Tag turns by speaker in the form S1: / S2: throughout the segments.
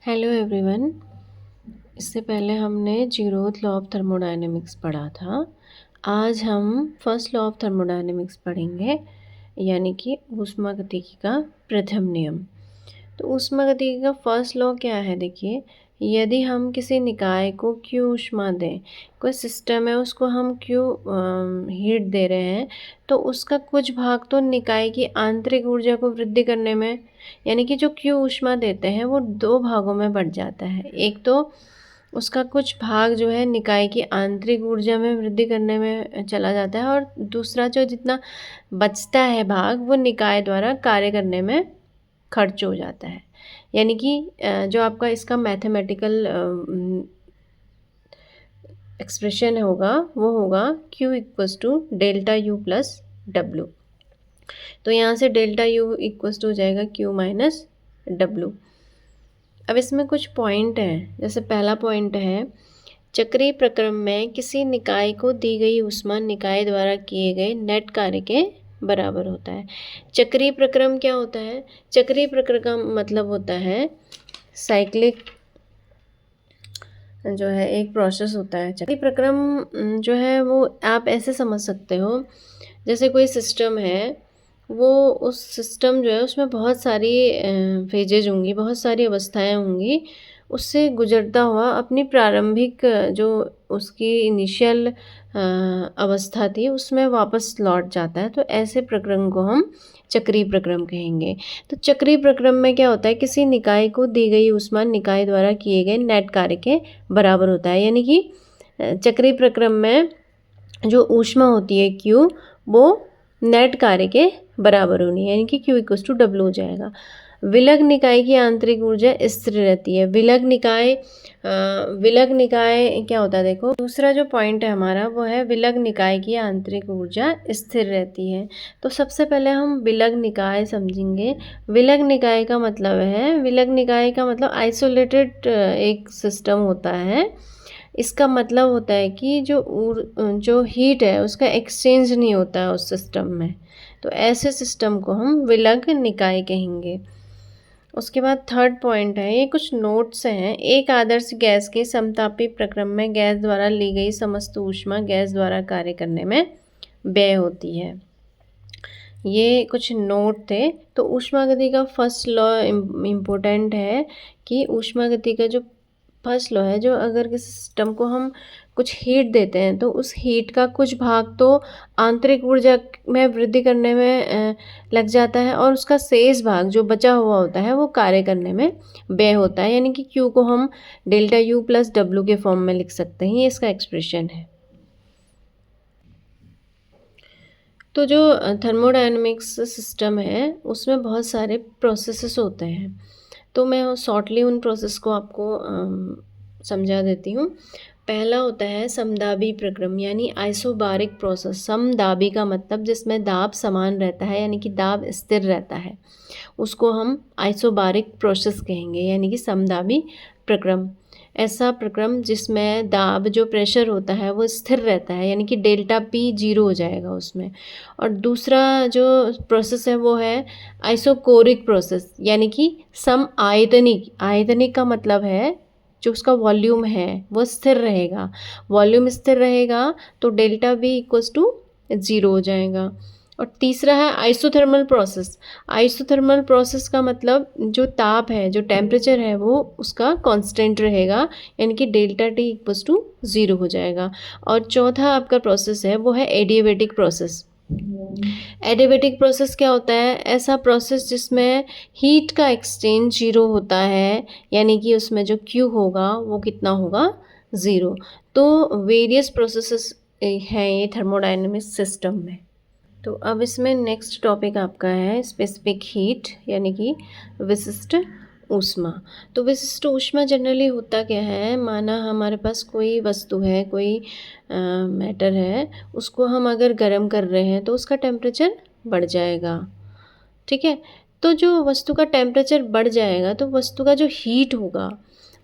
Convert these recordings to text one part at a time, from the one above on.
S1: Hello everyone. इससे पहले हमने जीरोथ लॉ ऑफ थर्मोडायनेमिक्स पढ़ा था। आज हम फर्स्ट लॉ ऑफ थर्मोडायनेमिक्स पढ़ेंगे, यानी कि ऊष्मागतिकी का प्रथम नियम। तो ऊष्मागतिकी का फर्स्ट लॉ क्या है? देखिए, यदि हम किसी निकाय को क्यू ऊष्मा दें, कोई सिस्टम है उसको हम क्यू हीट दे रहे हैं, तो उसका कुछ भाग तो निकाय की आंतरिक ऊर्जा को वृद्धि करने में, यानी कि जो क्यू ऊष्मा देते हैं वो दो भागों में बढ़ जाता है। एक तो उसका कुछ भाग जो है निकाय की आंतरिक ऊर्जा में वृद्धि करने में चला जाता है, और दूसरा जो जितना बचता है भाग वो निकाय द्वारा कार्य करने में खर्च हो जाता है। यानी कि जो आपका इसका मैथमेटिकल एक्सप्रेशन होगा वो होगा Q equals to delta U plus W। तो यहाँ से डेल्टा U इक्वल्स टू हो जाएगा Q माइनस W। अब इसमें कुछ पॉइंट हैं। जैसे पहला पॉइंट है, चक्रीय प्रक्रम में किसी निकाय को दी गई ऊष्मा निकाय द्वारा किए गए नेट कार्य के बराबर होता है। चक्रीय प्रक्रम क्या होता है? चक्रीय प्रक्रम का मतलब होता है साइक्लिक जो है एक प्रोसेस होता है। चक्रीय प्रक्रम जो है वो आप ऐसे समझ सकते हो, जैसे कोई सिस्टम है, वो उस सिस्टम जो है उसमें बहुत सारी फेजेज होंगी, बहुत सारी अवस्थाएं होंगी, उससे गुजरता हुआ अपनी प्रारंभिक जो उसकी इनिशियल अवस्था थी उसमें वापस लौट जाता है। तो ऐसे प्रक्रम को हम चक्रीय प्रक्रम कहेंगे। तो चक्रीय प्रक्रम में क्या होता है, किसी निकाय को दी गई ऊष्मा निकाय द्वारा किए गए नेट कार्य के बराबर होता है। यानी कि चक्रीय प्रक्रम में जो ऊष्मा होती है Q, वो नेट कार्य के बराबर होनी है, यानी कि Q इक्वल्स टू W हो जाएगा। विलग निकाय की आंतरिक ऊर्जा स्थिर रहती है। विलग निकाय क्या होता है? देखो, दूसरा जो पॉइंट है हमारा वो है विलग निकाय की आंतरिक ऊर्जा स्थिर रहती है। तो सबसे पहले हम विलग निकाय समझेंगे। विलग निकाय का मतलब आइसोलेटेड एक सिस्टम होता है। इसका मतलब होता है कि जो हीट है उसका एक्सचेंज नहीं होता है उस सिस्टम में। तो ऐसे सिस्टम को हम विलग निकाय कहेंगे। उसके बाद थर्ड पॉइंट है, ये कुछ नोट्स हैं। एक आदर्श गैस के समतापी प्रक्रम में गैस द्वारा ली गई समस्त ऊष्मा गैस द्वारा कार्य करने में व्यय होती है। ये कुछ नोट थे। तो ऊष्मागति का फर्स्ट लॉ इम्पोर्टेंट है कि ऊष्मागति का जो फर्स्ट लॉ है, जो अगर किसी सिस्टम को हम कुछ हीट देते हैं तो उस हीट का कुछ भाग तो आंतरिक ऊर्जा में वृद्धि करने में लग जाता है, और उसका शेष भाग जो बचा हुआ होता है वो कार्य करने में व्यय होता है। यानी कि Q को हम डेल्टा U प्लस W के फॉर्म में लिख सकते हैं। ये इसका एक्सप्रेशन है। तो जो थर्मोडायनेमिक्स सिस्टम है उसमें बहुत सारे प्रोसेसेस होते हैं। तो मैं शॉर्टली उन प्रोसेस को आपको समझा देती हूँ। पहला होता है समदाबी प्रक्रम, यानी आइसोबारिक प्रोसेस। समदाबी का मतलब जिसमें दाब समान रहता है, यानी कि दाब स्थिर रहता है, उसको हम आइसोबारिक प्रोसेस कहेंगे, यानी कि समदाबी प्रक्रम। ऐसा प्रक्रम जिसमें दाब जो प्रेशर होता है वो स्थिर रहता है, यानी कि डेल्टा P 0 हो जाएगा उसमें। और दूसरा जो प्रोसेस है वो है आइसोकोरिक प्रोसेस, यानी कि सम आयतनिक। आयतनिक का मतलब है जो उसका वॉल्यूम है वो स्थिर रहेगा। वॉल्यूम स्थिर रहेगा तो डेल्टा V इक्वल्स टू 0 हो जाएगा। और तीसरा है आइसोथर्मल प्रोसेस। आइसोथर्मल प्रोसेस का मतलब जो ताप है, जो टेम्परेचर है, वो उसका कांस्टेंट रहेगा, यानी कि डेल्टा T इक्वल्स टू 0 हो जाएगा। और चौथा आपका प्रोसेस है वो है एडियाबेटिक प्रोसेस। एडियाबेटिक प्रोसेस क्या होता है? ऐसा प्रोसेस जिसमें हीट का एक्सचेंज 0 होता है, यानी कि उसमें जो Q होगा वो कितना होगा? 0। तो वेरियस प्रोसेसेस हैं ये थर्मोडायनेमिक सिस्टम में। तो अब इसमें नेक्स्ट टॉपिक आपका है स्पेसिफिक हीट, यानी कि विशिष्ट ऊष्मा। तो विशिष्ट ऊष्मा जनरली होता क्या है, माना हमारे पास कोई वस्तु है, कोई मैटर है, उसको हम अगर गर्म कर रहे हैं तो उसका टेम्परेचर बढ़ जाएगा। ठीक है। तो जो वस्तु का टेम्परेचर बढ़ जाएगा तो वस्तु का जो हीट होगा,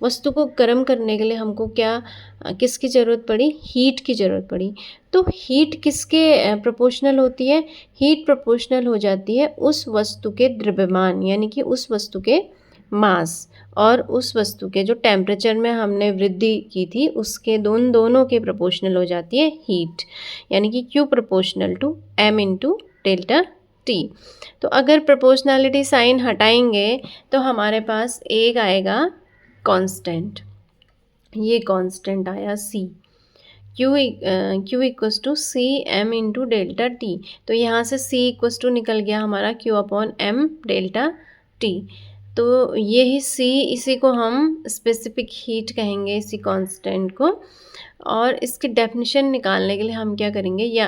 S1: वस्तु को गर्म करने के लिए हमको किसकी ज़रूरत पड़ी? हीट की ज़रूरत पड़ी। तो हीट किसके प्रोपोर्शनल होती है? हीट प्रोपोर्शनल हो जाती है उस वस्तु के द्रव्यमान, यानी कि उस वस्तु के मास और उस वस्तु के जो टेम्परेचर में हमने वृद्धि की थी उसके दोनों के प्रोपोर्शनल हो जाती है हीट, यानी कि Q proportional to M into delta T। तो अगर प्रोपोर्शनैलिटी साइन हटाएंगे तो हमारे पास एक आएगा कांस्टेंट, ये कांस्टेंट आया C, Q equals to C M into delta T. तो यहाँ से C इक्वस टू निकल गया हमारा Q upon M delta T। तो ये ही C, इसी को हम स्पेसिफिक हीट कहेंगे, इसी कांस्टेंट को। और इसकी डेफिनेशन निकालने के लिए हम क्या करेंगे, या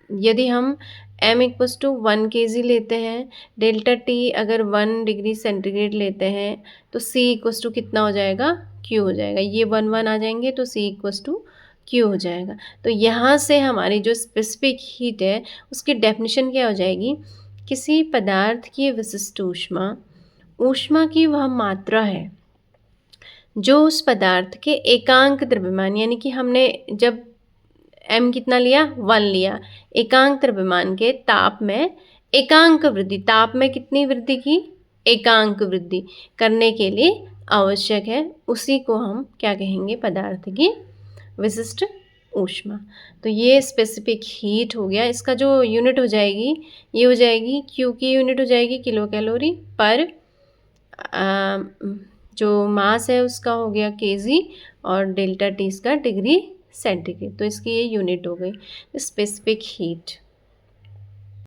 S1: यदि हम M इक्वस टू 1 kg लेते हैं, डेल्टा T अगर 1 डिग्री सेंटीग्रेड लेते हैं, तो C इक्वस टू कितना हो जाएगा, Q हो जाएगा। ये 1 आ जाएंगे तो C इक्वस टू Q हो जाएगा। तो यहाँ से हमारी जो स्पेसिफिक हीट है उसकी डेफिनेशन क्या हो जाएगी, किसी पदार्थ की विशिष्ट ऊष्मा, ऊष्मा की वह मात्रा है जो उस पदार्थ के एकांक द्रव्यमान, यानी कि हमने जब M कितना लिया, 1 लिया, एकांक द्रव्यमान के ताप में एकांक वृद्धि, ताप में कितनी वृद्धि की, एकांक वृद्धि करने के लिए आवश्यक है, उसी को हम क्या कहेंगे, पदार्थ की विशिष्ट ऊष्मा। तो ये स्पेसिफिक हीट हो गया। इसका जो यूनिट हो जाएगी, ये हो जाएगी Q की यूनिट हो जाएगी किलो कैलोरी पर, जो मास है उसका हो गया kg, और डेल्टा T इसका डिग्री सेंटीग्रेड। तो इसकी ये यूनिट हो गई स्पेसिफिक हीट।